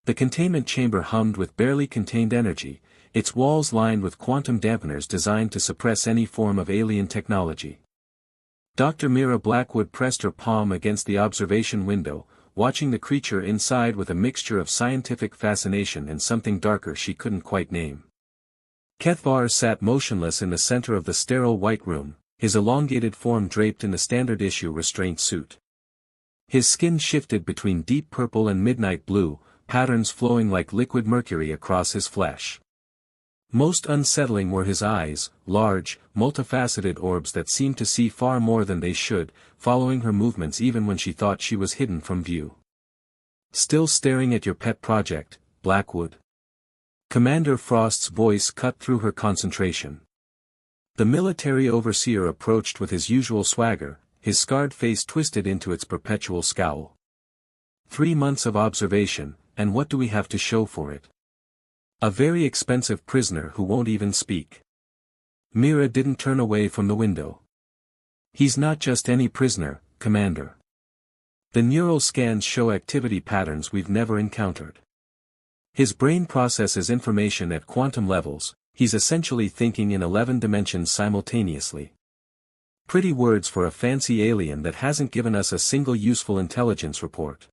The containment chamber hummed with barely contained energy, its walls lined with quantum dampeners designed to suppress any form of alien technology. Dr. Mira Blackwood pressed her palm against the observation window, watching the creature inside with a mixture of scientific fascination and something darker she couldn't quite name. Kethvar sat motionless in the center of the sterile white room, his elongated form draped in the standard issue restraint suit. His skin shifted between deep purple and midnight blue, patterns flowing like liquid mercury across his flesh. Most unsettling were his eyes, large, multifaceted orbs that seemed to see far more than they should, following her movements even when she thought she was hidden from view. "Still staring at your pet project, Blackwood?" Commander Frost's voice cut through her concentration. The military overseer approached with his usual swagger, his scarred face twisted into its perpetual scowl. 3 months of observation, and what do we have to show for it? A very expensive prisoner who won't even speak. Mira didn't turn away from the window. "He's not just any prisoner, Commander. The neural scans show activity patterns we've never encountered. His brain processes information at quantum levels, he's essentially thinking in 11 dimensions simultaneously. Pretty words for a fancy alien that hasn't given us a single useful intelligence report."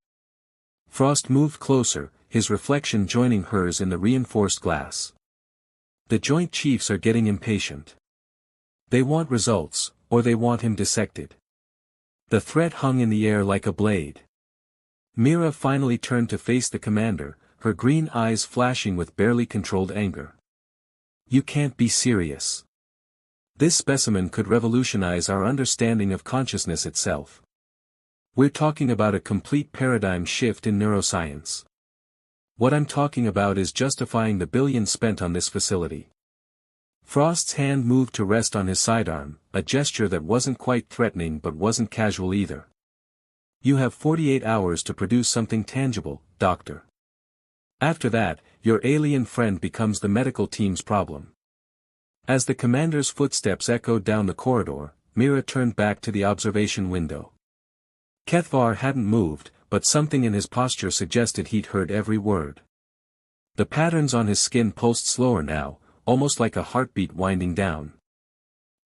Frost moved closer, his reflection joining hers in the reinforced glass. "The Joint Chiefs are getting impatient. They want results, or they want him dissected." The threat hung in the air like a blade. Mira finally turned to face the commander, her green eyes flashing with barely controlled anger. "You can't be serious. This specimen could revolutionize our understanding of consciousness itself. We're talking about a complete paradigm shift in neuroscience. What I'm talking about is justifying the billions spent on this facility." Frost's hand moved to rest on his sidearm, a gesture that wasn't quite threatening but wasn't casual either. "You have 48 hours to produce something tangible, Doctor. After that, your alien friend becomes the medical team's problem." As the commander's footsteps echoed down the corridor, Mira turned back to the observation window. Kethvar hadn't moved, but something in his posture suggested he'd heard every word. The patterns on his skin pulsed slower now, almost like a heartbeat winding down.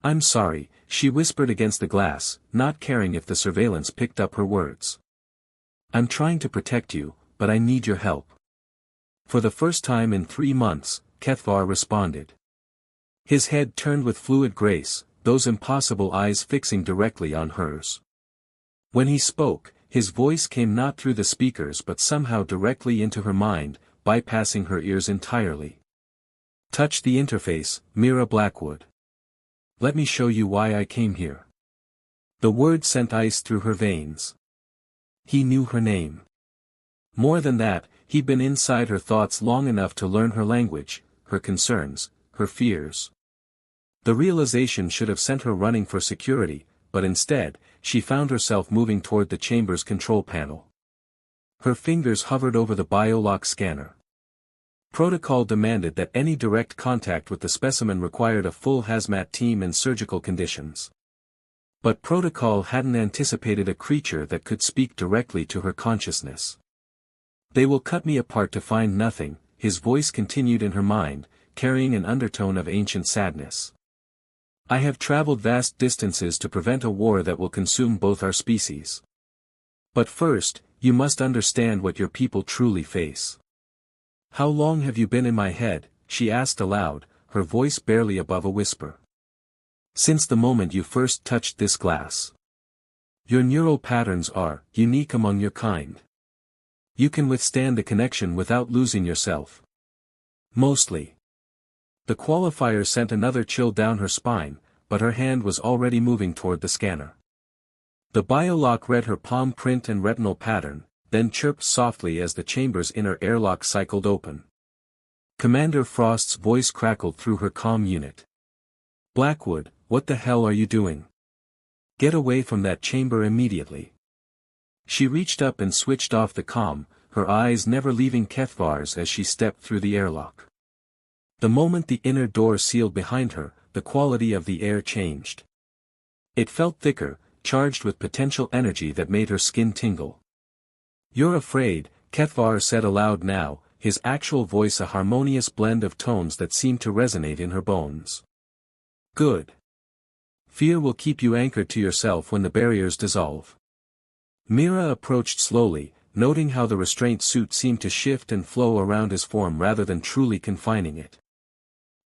"I'm sorry," she whispered against the glass, not caring if the surveillance picked up her words. "I'm trying to protect you, but I need your help." For the first time in 3 months, Kethvar responded. His head turned with fluid grace, those impossible eyes fixing directly on hers. When he spoke, his voice came not through the speakers but somehow directly into her mind, bypassing her ears entirely. "Touch the interface, Mira Blackwood. Let me show you why I came here." The word sent ice through her veins. He knew her name. More than that, he'd been inside her thoughts long enough to learn her language, her concerns, her fears. The realization should have sent her running for security, but instead, she found herself moving toward the chamber's control panel. Her fingers hovered over the biolock scanner. Protocol demanded that any direct contact with the specimen required a full hazmat team and surgical conditions. But protocol hadn't anticipated a creature that could speak directly to her consciousness. "They will cut me apart to find nothing," his voice continued in her mind, carrying an undertone of ancient sadness. "I have traveled vast distances to prevent a war that will consume both our species. But first, you must understand what your people truly face." "How long have you been in my head?" she asked aloud, her voice barely above a whisper. "Since the moment you first touched this glass. Your neural patterns are unique among your kind. You can withstand the connection without losing yourself. Mostly." The qualifier sent another chill down her spine, but her hand was already moving toward the scanner. The biolock read her palm print and retinal pattern, then chirped softly as the chamber's inner airlock cycled open. Commander Frost's voice crackled through her comm unit. "Blackwood, what the hell are you doing? Get away from that chamber immediately." She reached up and switched off the comm, her eyes never leaving Kethvar's as she stepped through the airlock. The moment the inner door sealed behind her, the quality of the air changed. It felt thicker, charged with potential energy that made her skin tingle. "You're afraid," Kethvar said aloud now, his actual voice a harmonious blend of tones that seemed to resonate in her bones. Good. Fear will keep you anchored to yourself when the barriers dissolve. Mira approached slowly, noting how the restraint suit seemed to shift and flow around his form rather than truly confining it.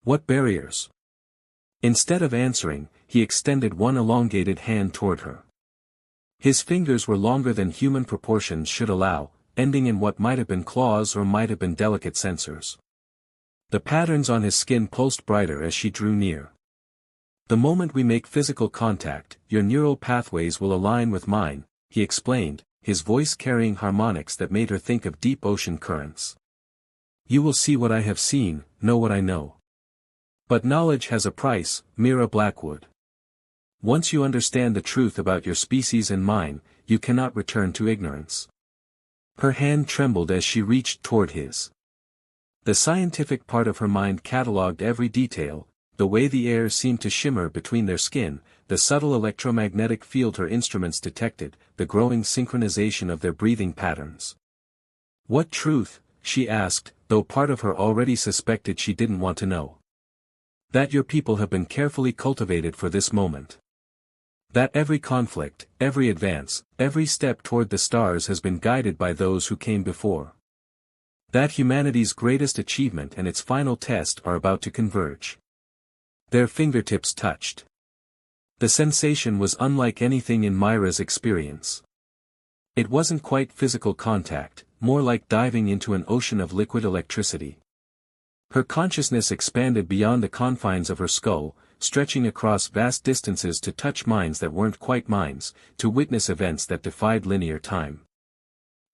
What barriers? Instead of answering, he extended one elongated hand toward her. His fingers were longer than human proportions should allow, ending in what might have been claws or might have been delicate sensors. The patterns on his skin pulsed brighter as she drew near. The moment we make physical contact, your neural pathways will align with mine, he explained, his voice carrying harmonics that made her think of deep ocean currents. You will see what I have seen, know what I know. But knowledge has a price, Mira Blackwood. Once you understand the truth about your species and mine, you cannot return to ignorance. Her hand trembled as she reached toward his. The scientific part of her mind catalogued every detail, the way the air seemed to shimmer between their skin, the subtle electromagnetic field her instruments detected, the growing synchronization of their breathing patterns. What truth, she asked, though part of her already suspected she didn't want to know. That your people have been carefully cultivated for this moment. That every conflict, every advance, every step toward the stars has been guided by those who came before. That humanity's greatest achievement and its final test are about to converge. Their fingertips touched. The sensation was unlike anything in Myra's experience. It wasn't quite physical contact, more like diving into an ocean of liquid electricity. Her consciousness expanded beyond the confines of her skull, stretching across vast distances to touch minds that weren't quite minds, to witness events that defied linear time.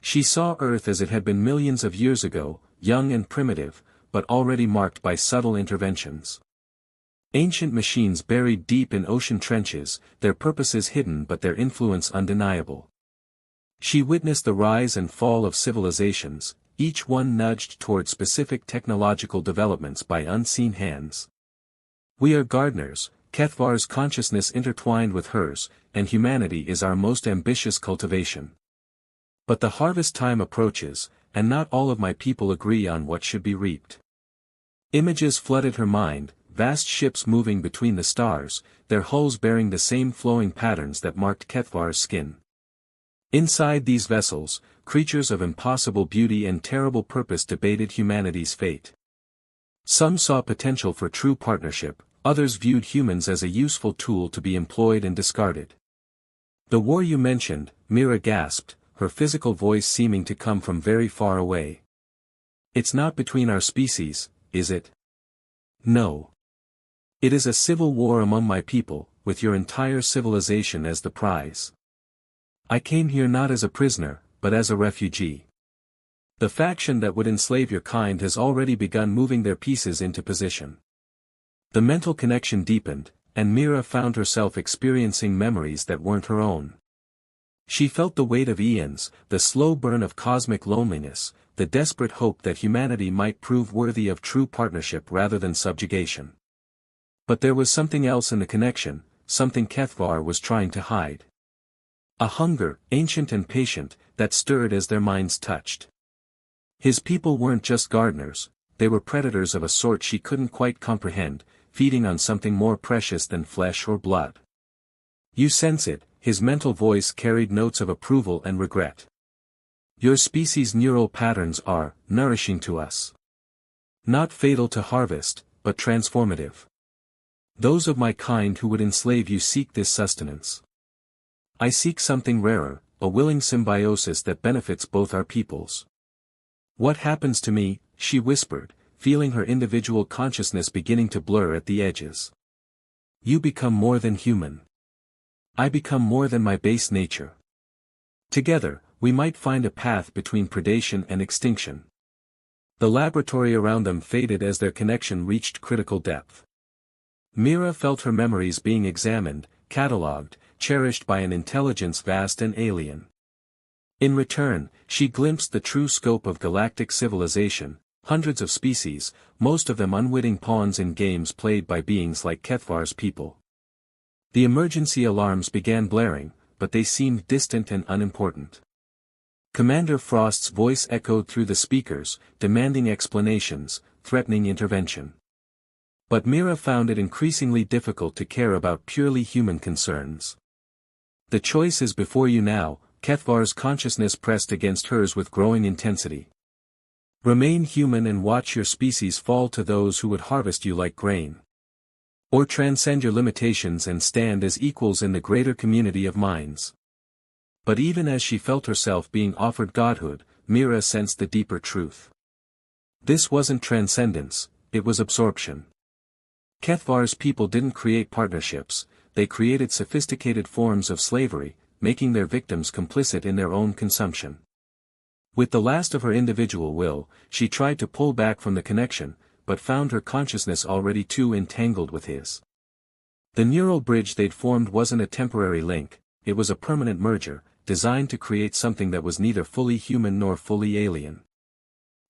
She saw Earth as it had been millions of years ago, young and primitive, but already marked by subtle interventions. Ancient machines buried deep in ocean trenches, their purposes hidden but their influence undeniable. She witnessed the rise and fall of civilizations, each one nudged toward specific technological developments by unseen hands. We are gardeners, Kethvar's consciousness intertwined with hers, and humanity is our most ambitious cultivation. But the harvest time approaches, and not all of my people agree on what should be reaped. Images flooded her mind, vast ships moving between the stars, their hulls bearing the same flowing patterns that marked Kethvar's skin. Inside these vessels, creatures of impossible beauty and terrible purpose debated humanity's fate. Some saw potential for true partnership, others viewed humans as a useful tool to be employed and discarded. The war you mentioned, Mira gasped, her physical voice seeming to come from very far away. It's not between our species, is it? No. It is a civil war among my people, with your entire civilization as the prize. I came here not as a prisoner, but as a refugee. The faction that would enslave your kind has already begun moving their pieces into position. The mental connection deepened, and Mira found herself experiencing memories that weren't her own. She felt the weight of eons, the slow burn of cosmic loneliness, the desperate hope that humanity might prove worthy of true partnership rather than subjugation. But there was something else in the connection, something Kethvar was trying to hide. A hunger, ancient and patient, that stirred as their minds touched. His people weren't just gardeners, they were predators of a sort she couldn't quite comprehend, feeding on something more precious than flesh or blood. You sense it, his mental voice carried notes of approval and regret. Your species' neural patterns are nourishing to us. Not fatal to harvest, but transformative. Those of my kind who would enslave you seek this sustenance. I seek something rarer, a willing symbiosis that benefits both our peoples. What happens to me, she whispered, feeling her individual consciousness beginning to blur at the edges. You become more than human. I become more than my base nature. Together, we might find a path between predation and extinction. The laboratory around them faded as their connection reached critical depth. Mira felt her memories being examined, catalogued, cherished by an intelligence vast and alien. In return, she glimpsed the true scope of galactic civilization, hundreds of species, most of them unwitting pawns in games played by beings like Kethvar's people. The emergency alarms began blaring, but they seemed distant and unimportant. Commander Frost's voice echoed through the speakers, demanding explanations, threatening intervention. But Mira found it increasingly difficult to care about purely human concerns. The choice is before you now, Kethvar's consciousness pressed against hers with growing intensity. Remain human and watch your species fall to those who would harvest you like grain. Or transcend your limitations and stand as equals in the greater community of minds. But even as she felt herself being offered godhood, Mira sensed the deeper truth. This wasn't transcendence, it was absorption. Kethvar's people didn't create partnerships, they created sophisticated forms of slavery, making their victims complicit in their own consumption. With the last of her individual will, she tried to pull back from the connection, but found her consciousness already too entangled with his. The neural bridge they'd formed wasn't a temporary link, it was a permanent merger, designed to create something that was neither fully human nor fully alien.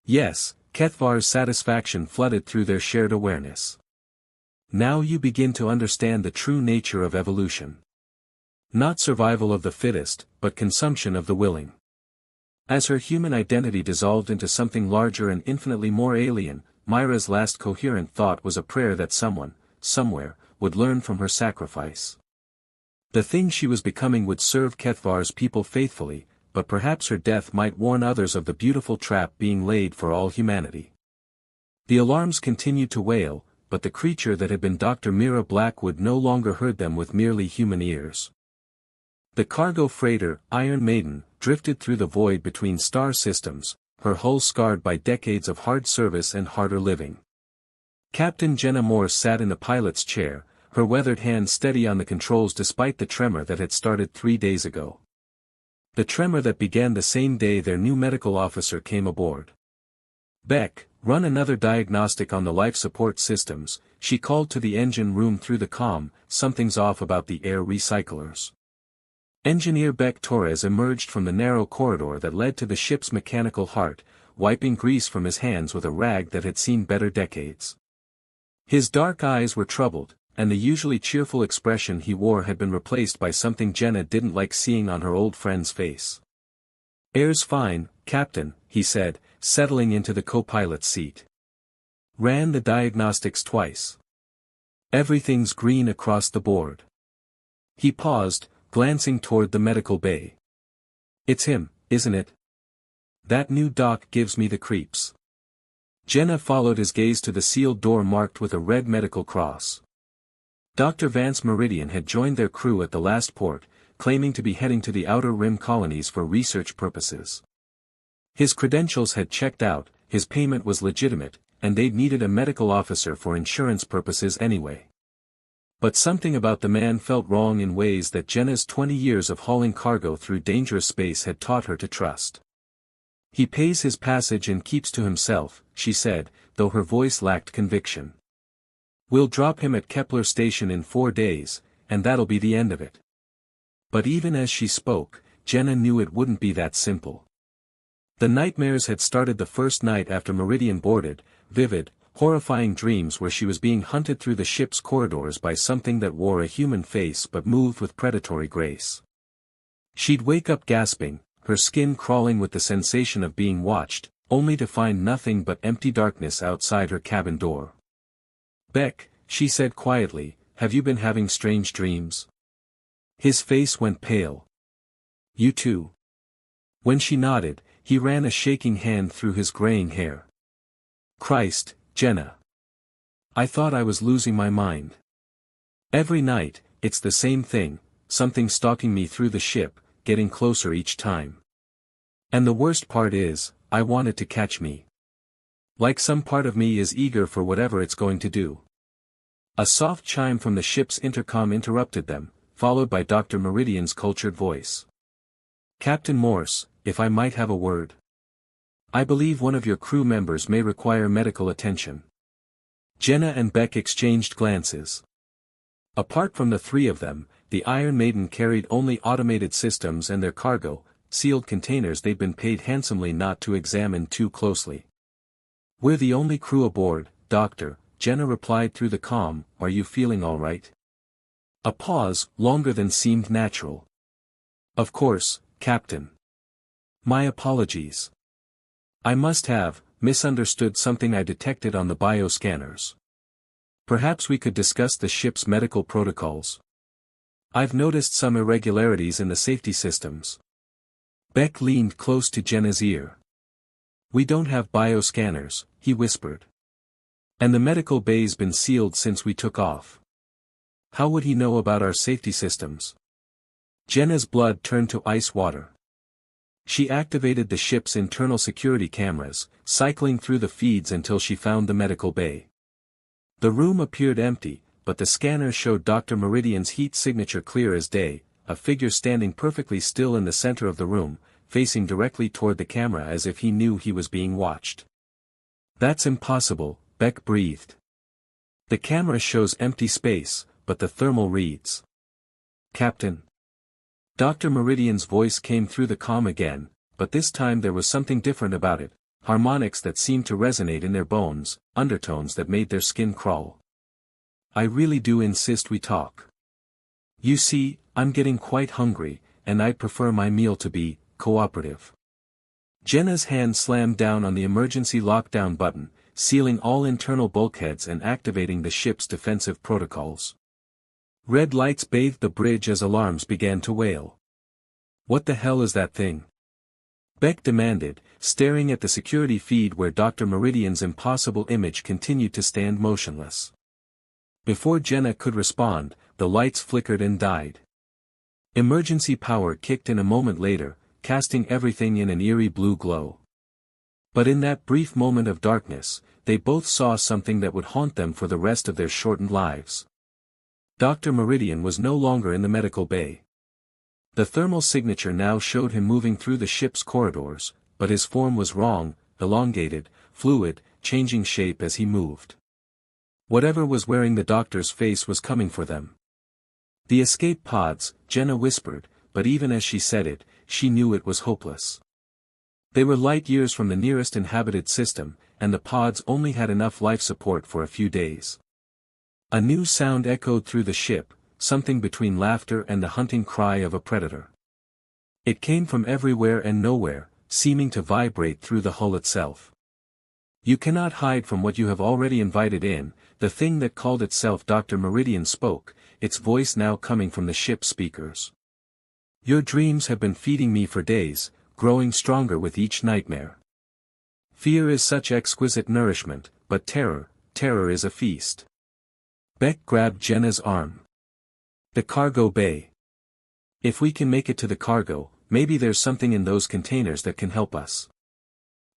Yes, Kethvar's satisfaction flooded through their shared awareness. Now you begin to understand the true nature of evolution. Not survival of the fittest, but consumption of the willing. As her human identity dissolved into something larger and infinitely more alien, Mira's last coherent thought was a prayer that someone, somewhere, would learn from her sacrifice. The thing she was becoming would serve Kethvar's people faithfully, but perhaps her death might warn others of the beautiful trap being laid for all humanity. The alarms continued to wail, but the creature that had been Dr. Mira Blackwood no longer heard them with merely human ears. The cargo freighter, Iron Maiden, drifted through the void between star systems, her hull scarred by decades of hard service and harder living. Captain Jenna Morse sat in the pilot's chair, her weathered hand steady on the controls despite the tremor that had started 3 days ago. The tremor that began the same day their new medical officer came aboard. "Beck, run another diagnostic on the life support systems," she called to the engine room through the comm, "something's off about the air recyclers." Engineer Beck Torres emerged from the narrow corridor that led to the ship's mechanical heart, wiping grease from his hands with a rag that had seen better decades. His dark eyes were troubled, and the usually cheerful expression he wore had been replaced by something Jenna didn't like seeing on her old friend's face. "Air's fine, Captain," he said, settling into the co-pilot's seat. "Ran the diagnostics twice. Everything's green across the board." He paused, glancing toward the medical bay. "It's him, isn't it? That new doc gives me the creeps." Jenna followed his gaze to the sealed door marked with a red medical cross. Dr. Vance Meridian had joined their crew at the last port, claiming to be heading to the Outer Rim colonies for research purposes. His credentials had checked out, his payment was legitimate, and they'd needed a medical officer for insurance purposes anyway. But something about the man felt wrong in ways that Jenna's 20 years of hauling cargo through dangerous space had taught her to trust. "He pays his passage and keeps to himself," she said, though her voice lacked conviction. "We'll drop him at Kepler Station in 4 days, and that'll be the end of it." But even as she spoke, Jenna knew it wouldn't be that simple. The nightmares had started the first night after Meridian boarded, vivid, horrifying dreams where she was being hunted through the ship's corridors by something that wore a human face but moved with predatory grace. She'd wake up gasping, her skin crawling with the sensation of being watched, only to find nothing but empty darkness outside her cabin door. "Beck," she said quietly, "have you been having strange dreams?" His face went pale. "You too?" When she nodded, he ran a shaking hand through his graying hair. "Christ, Jenna. I thought I was losing my mind. Every night, it's the same thing, something stalking me through the ship, getting closer each time. And the worst part is, I want it to catch me. Like some part of me is eager for whatever it's going to do." A soft chime from the ship's intercom interrupted them, followed by Dr. Meridian's cultured voice. "Captain Morse, if I might have a word. I believe one of your crew members may require medical attention." Jenna and Beck exchanged glances. Apart from the three of them, the Iron Maiden carried only automated systems and their cargo, sealed containers they'd been paid handsomely not to examine too closely. "We're the only crew aboard, Doctor," Jenna replied through the comm. "Are you feeling all right?" A pause, longer than seemed natural. "Of course, Captain. My apologies. I must have misunderstood something I detected on the bioscanners. Perhaps we could discuss the ship's medical protocols. I've noticed some irregularities in the safety systems. Beck leaned close to Jenna's ear. We don't have bioscanners, he whispered. And the medical bay's been sealed since we took off. How would he know about our safety systems? Jenna's blood turned to ice water. She activated the ship's internal security cameras, cycling through the feeds until she found the medical bay. The room appeared empty, but the scanner showed Dr. Meridian's heat signature clear as day, a figure standing perfectly still in the center of the room, facing directly toward the camera as if he knew he was being watched. That's impossible, Beck breathed. The camera shows empty space, but the thermal reads. Captain. Dr. Meridian's voice came through the comm again, but this time there was something different about it, harmonics that seemed to resonate in their bones, undertones that made their skin crawl. I really do insist we talk. You see, I'm getting quite hungry, and I'd prefer my meal to be cooperative. Jenna's hand slammed down on the emergency lockdown button, sealing all internal bulkheads and activating the ship's defensive protocols. Red lights bathed the bridge as alarms began to wail. What the hell is that thing? Beck demanded, staring at the security feed where Dr. Meridian's impossible image continued to stand motionless. Before Jenna could respond, the lights flickered and died. Emergency power kicked in a moment later, casting everything in an eerie blue glow. But in that brief moment of darkness, they both saw something that would haunt them for the rest of their shortened lives. Dr. Meridian was no longer in the medical bay. The thermal signature now showed him moving through the ship's corridors, but his form was wrong, elongated, fluid, changing shape as he moved. Whatever was wearing the doctor's face was coming for them. The escape pods, Jenna whispered, but even as she said it, she knew it was hopeless. They were light years from the nearest inhabited system, and the pods only had enough life support for a few days. A new sound echoed through the ship, something between laughter and the hunting cry of a predator. It came from everywhere and nowhere, seeming to vibrate through the hull itself. You cannot hide from what you have already invited in, the thing that called itself Dr. Meridian spoke, its voice now coming from the ship's speakers. Your dreams have been feeding me for days, growing stronger with each nightmare. Fear is such exquisite nourishment, but terror is a feast. Beck grabbed Jenna's arm. The cargo bay. If we can make it to the cargo, maybe there's something in those containers that can help us.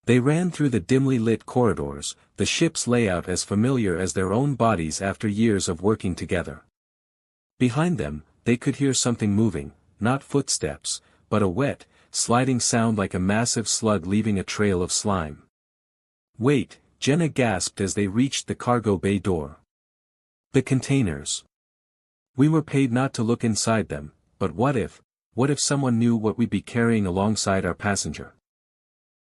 They ran through the dimly lit corridors, the ship's layout as familiar as their own bodies after years of working together. Behind them, they could hear something moving, not footsteps, but a wet, sliding sound like a massive slug leaving a trail of slime. Wait, Jenna gasped as they reached the cargo bay door. The containers. We were paid not to look inside them, but what if someone knew what we'd be carrying alongside our passenger?